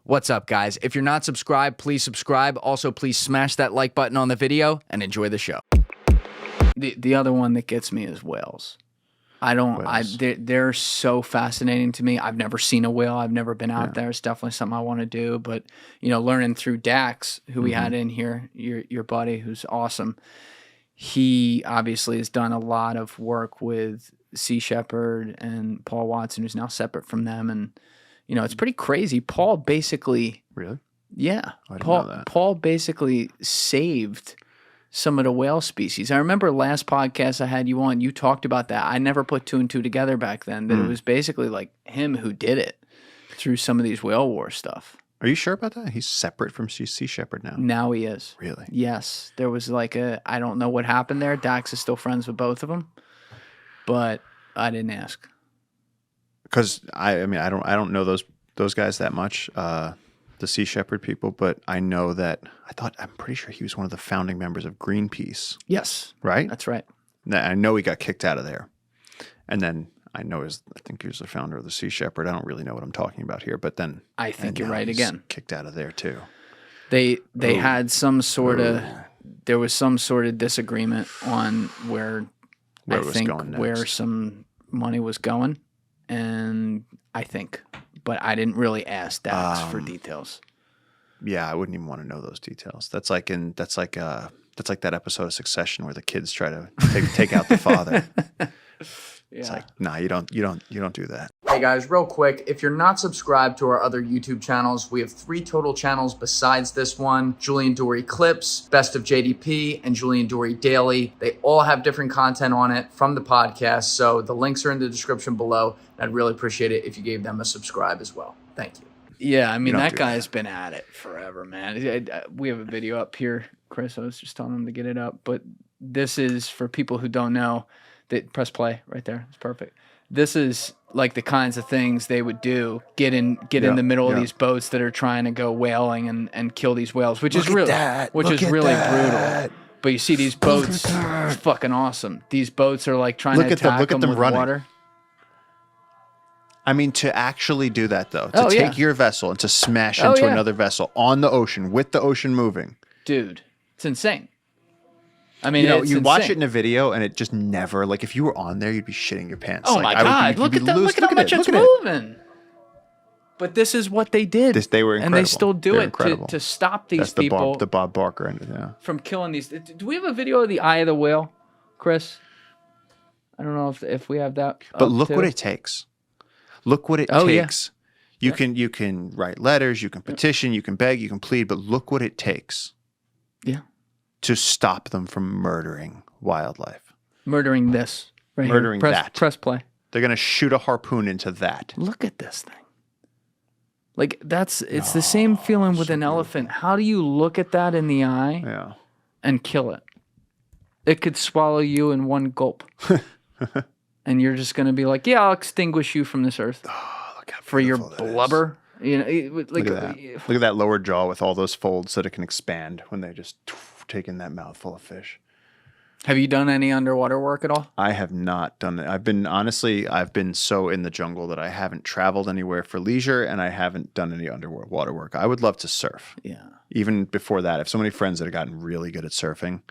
What's up, guys? If you're not subscribed, please subscribe. Also, please smash that like button on the video and enjoy the show. The other one that gets me is whales. They're so fascinating to me. I've never seen a whale. I've never been out there. It's definitely something I want to do. But, you know, learning through Dax, who we had in here, your buddy, who's awesome. He obviously has done a lot of work with Sea Shepherd and Paul Watson, who's now separate from them. And, you know, it's pretty crazy. Paul basically... Really? Yeah. I didn't know that. Paul basically saved some of the whale species. I remember last podcast I had you on, you talked about that. I never put two and two together back then, that it was basically like him who did it through some of these whale war stuff. Are you sure about that? He's separate from Sea Shepherd now. Now he is. Really? Yes. There was like I don't know what happened there. Dax is still friends with both of them, but I didn't ask. Because I don't know those guys that much, the Sea Shepherd people, but I know that I'm pretty sure he was one of the founding members of Greenpeace. Yes. Right? That's right. I know he got kicked out of there. And then I think he was the founder of the Sea Shepherd. I don't really know what I'm talking about here, but then I think you're right again. Kicked out of there too. They had some sort of there was some sort of disagreement on where some money was going, and but I didn't really ask Dax for details. Yeah, I wouldn't even want to know those details. That's like that episode of Succession where the kids try to take out the father. It's like, nah, you don't do that. Hey guys, real quick, if you're not subscribed to our other YouTube channels, we have 3 total channels besides this one: Julian Dorey Clips, Best of JDP, and Julian Dorey Daily. They all have different content on it from the podcast, so the links are in the description below. I'd really appreciate it if you gave them a subscribe as well. Thank you. Yeah, I mean, that guy's been at it forever, man. We have a video up here, Chris. I was just telling him to get it up, but this is for people who don't know. Press play right there. It's perfect. This is like the kinds of things they would do. Get in the middle of these boats that are trying to go whaling and kill these whales, which is really brutal. But you see these boats, it's fucking awesome. These boats are like trying to attack them with running. Water. I mean, to actually do that though, to take your vessel and to smash into another vessel on the ocean with the ocean moving, dude, it's insane. I mean, you watch it in a video and it just never, like, if you were on there, you'd be shitting your pants. Oh my God, look at how much it's moving. But this is what they did. They were incredible. And they still do it to stop these people. The Bob Barker end, from killing these. Do we have a video of the eye of the whale, Chris? I don't know if we have that. But look what it takes. Look what it takes. You can write letters, you can petition, you can beg, you can plead, but look what it takes. Yeah. To stop them from murdering wildlife. Murdering this. Right murdering here. that. Press play. They're going to shoot a harpoon into that. Look at this thing. Like, it's the same feeling with an elephant. How do you look at that in the eye and kill it? It could swallow you in one gulp. And you're just going to be like, yeah, I'll extinguish you from this earth. Oh, look how for your blubber. You know, look at that. Look at that lower jaw with all those folds so that it can expand when they just take in that mouthful of fish. Have you done any underwater work at all? I have not done it. I've been so in the jungle that I haven't traveled anywhere for leisure, and I haven't done any underwater work. I would love to surf. Yeah. Even before that, I have so many friends that have gotten really good at surfing,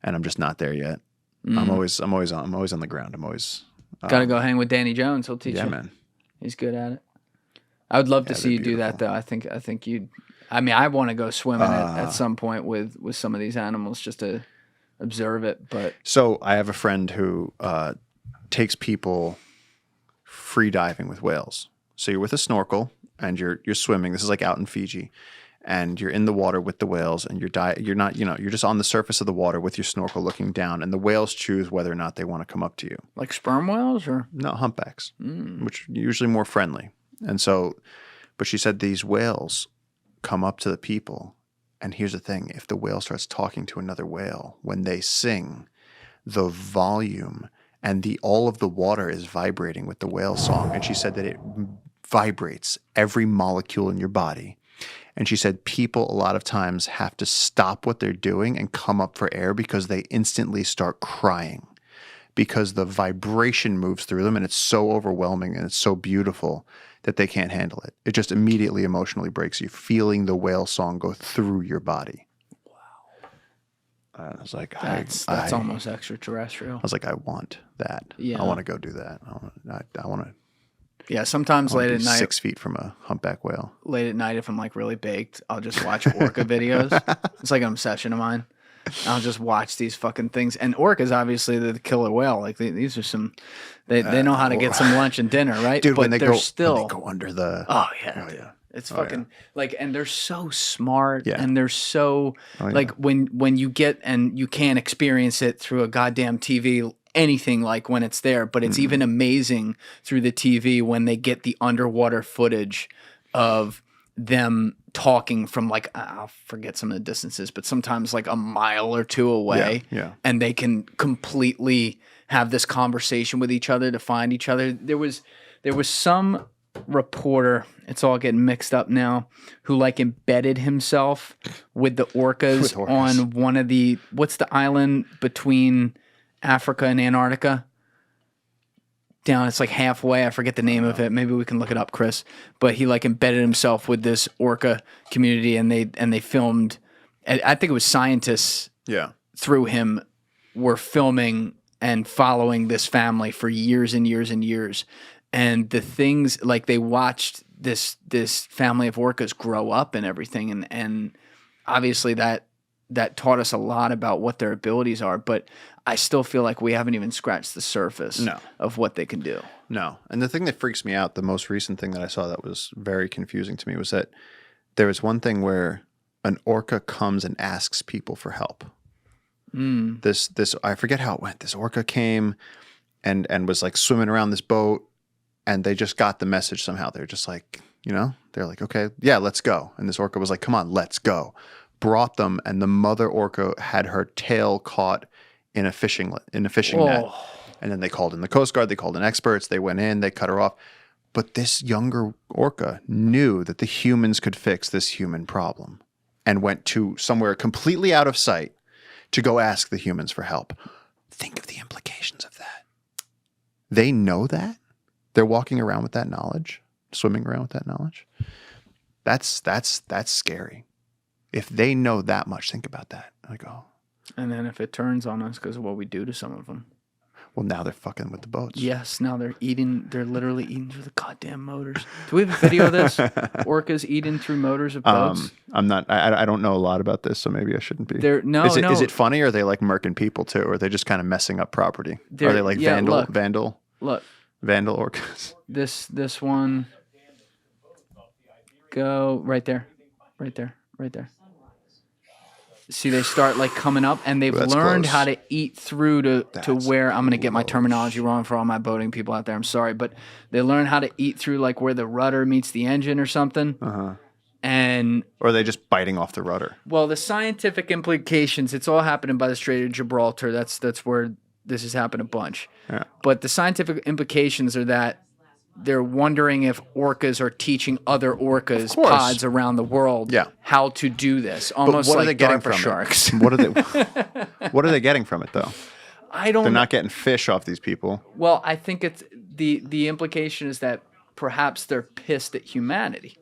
and I'm just not there yet. I'm always on the ground. I'm always gotta go hang with Danny Jones. He'll teach you. Yeah, man. He's good at it. I would love to see you do that, though. I think you'd. I mean, I want to go swimming at some point with some of these animals just to observe it. But so I have a friend who takes people free diving with whales. So you're with a snorkel and you're swimming. This is like out in Fiji, and you're in the water with the whales, and you're not, you're just on the surface of the water with your snorkel looking down, and the whales choose whether or not they want to come up to you. Like sperm whales, or no, humpbacks, which are usually more friendly. And so, but she said these whales come up to the people, and here's the thing: if the whale starts talking to another whale, when they sing, the volume and all of the water is vibrating with the whale song. And she said that it vibrates every molecule in your body. And she said people a lot of times have to stop what they're doing and come up for air because they instantly start crying because the vibration moves through them, and it's so overwhelming and it's so beautiful that they can't handle it. It just immediately emotionally breaks you, feeling the whale song go through your body. I was like, That's almost extraterrestrial. I was like, I want that. Yeah. I want to go do that. I want to. Yeah, sometimes late at night, 6 feet from a humpback whale. late at night, if I'm like really baked, I'll just watch orca videos. It's like an obsession of mine. I'll just watch these fucking things. And orcas, obviously, they're the killer whale. Like these are some, they know how to get some lunch and dinner, right? Dude, but when they they're go under the. Oh yeah, dude. Yeah. It's fucking like, and they're so smart, Yeah. and they're so like when you get and you can't experience it through a goddamn TV, anything like when it's there, but it's even amazing through the TV when they get the underwater footage of them talking from like I'll forget some of the distances, but sometimes like a mile or two away, and they can completely have this conversation with each other to find each other. There was some reporter, it's all getting mixed up now, who like embedded himself with the orcas, on one of the, what's the island between Africa and Antarctica? Down, it's like halfway. I forget the name of it. Maybe we can look it up, Chris. But he like embedded himself with this orca community, and they filmed. I think it was scientists. Through him, were filming and following this family for years and years and years. And the things, like they watched this family of orcas grow up and everything, and obviously that taught us a lot about what their abilities are. But I still feel like we haven't even scratched the surface of what they can do. No. And the thing that freaks me out, the most recent thing that I saw that was very confusing to me, was that there was one thing where an orca comes and asks people for help. This I forget how it went. This orca came and was like swimming around this boat, and they just got the message somehow. They're just like, they're like, okay, yeah, let's go. And this orca was like, come on, let's go. Brought them, and the mother orca had her tail caught in a fishing net. And then they called in the Coast Guard, they called in experts, they went in, they cut her off. But this younger orca knew that the humans could fix this human problem and went to somewhere completely out of sight to go ask the humans for help. Think of the implications of that. They know that. They're walking around with that knowledge, swimming around with that knowledge. That's scary. If they know that much, think about that. Like, oh. And then if it turns on us because of what we do to some of them. Well, now they're fucking with the boats. Yes, now they're literally eating through the goddamn motors. Do we have a video of this? Orcas eating through motors of boats? I don't know a lot about this, so maybe I shouldn't be. Is it funny, or are they like murking people too? Or are they just kind of messing up property? Are they like vandal orcas? This one. Go right there. Right there. See, they start like coming up, and they've learned how to eat through to where, I'm going to get my terminology wrong for all my boating people out there. I'm sorry, but they learn how to eat through like where the rudder meets the engine or something. And or are they just biting off the rudder? Well, the scientific implications, it's all happening by the Strait of Gibraltar. That's where this has happened a bunch. Yeah. But the scientific implications are that they're wondering if orcas are teaching other orcas, pods around the world, how to do this. Almost what like are they getting DARPA from sharks. What are they getting from it though? They're not getting fish off these people. Well, I think it's the implication is that perhaps they're pissed at humanity.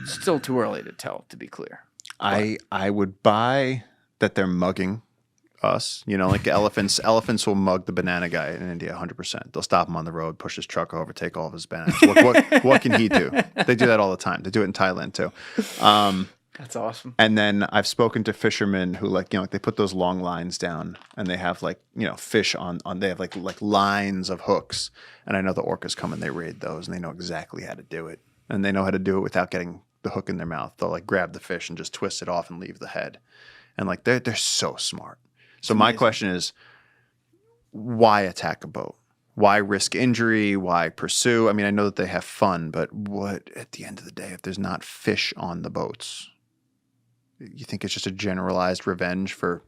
Still too early to tell, to be clear. I would buy that they're mugging us, like elephants will mug the banana guy in India 100%. They'll stop him on the road, push his truck over, take all of his bananas. What can he do? They do that all the time. They do it in Thailand too. That's awesome. And then I've spoken to fishermen who like they put those long lines down, and they have like fish on they have like lines of hooks, and I know the orcas come and they raid those, and they know exactly how to do it, and they know how to do it without getting the hook in their mouth. They'll like grab the fish and just twist it off and leave the head, and like they're so smart. So my question is, why attack a boat? Why risk injury? Why pursue? I mean, I know that they have fun, but what, at the end of the day, if there's not fish on the boats, you think it's just a generalized revenge for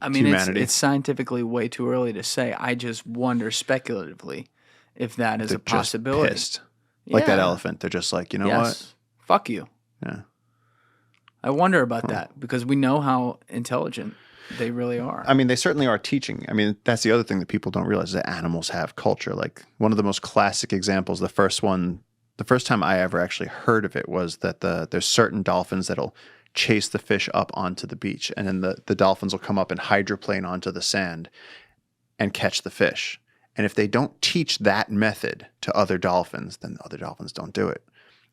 humanity? It's scientifically way too early to say. I just wonder speculatively if that is a possibility. Just pissed. Like that elephant. They're just like, what? Fuck you. Yeah. I wonder about that because we know how intelligent They really are. I mean, they certainly are teaching. I mean, that's the other thing that people don't realize, is that animals have culture. Like, one of the most classic examples, the first time I ever actually heard of it was that there's certain dolphins that'll chase the fish up onto the beach, and then the dolphins will come up and hydroplane onto the sand and catch the fish. And if they don't teach that method to other dolphins, then the other dolphins don't do it.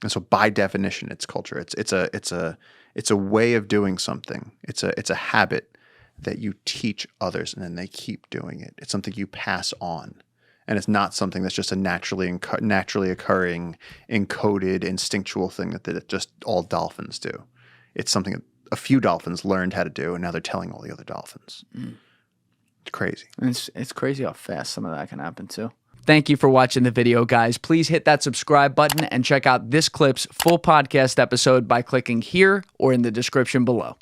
And so by definition, it's culture. It's a way of doing something. It's a habit that you teach others, and then they keep doing it. It's something you pass on. And it's not something that's just a naturally occurring, encoded, instinctual thing that just all dolphins do. It's something that a few dolphins learned how to do, and now they're telling all the other dolphins. It's crazy. It's crazy how fast some of that can happen too. Thank you for watching the video, guys. Please hit that subscribe button and check out this clip's full podcast episode by clicking here or in the description below.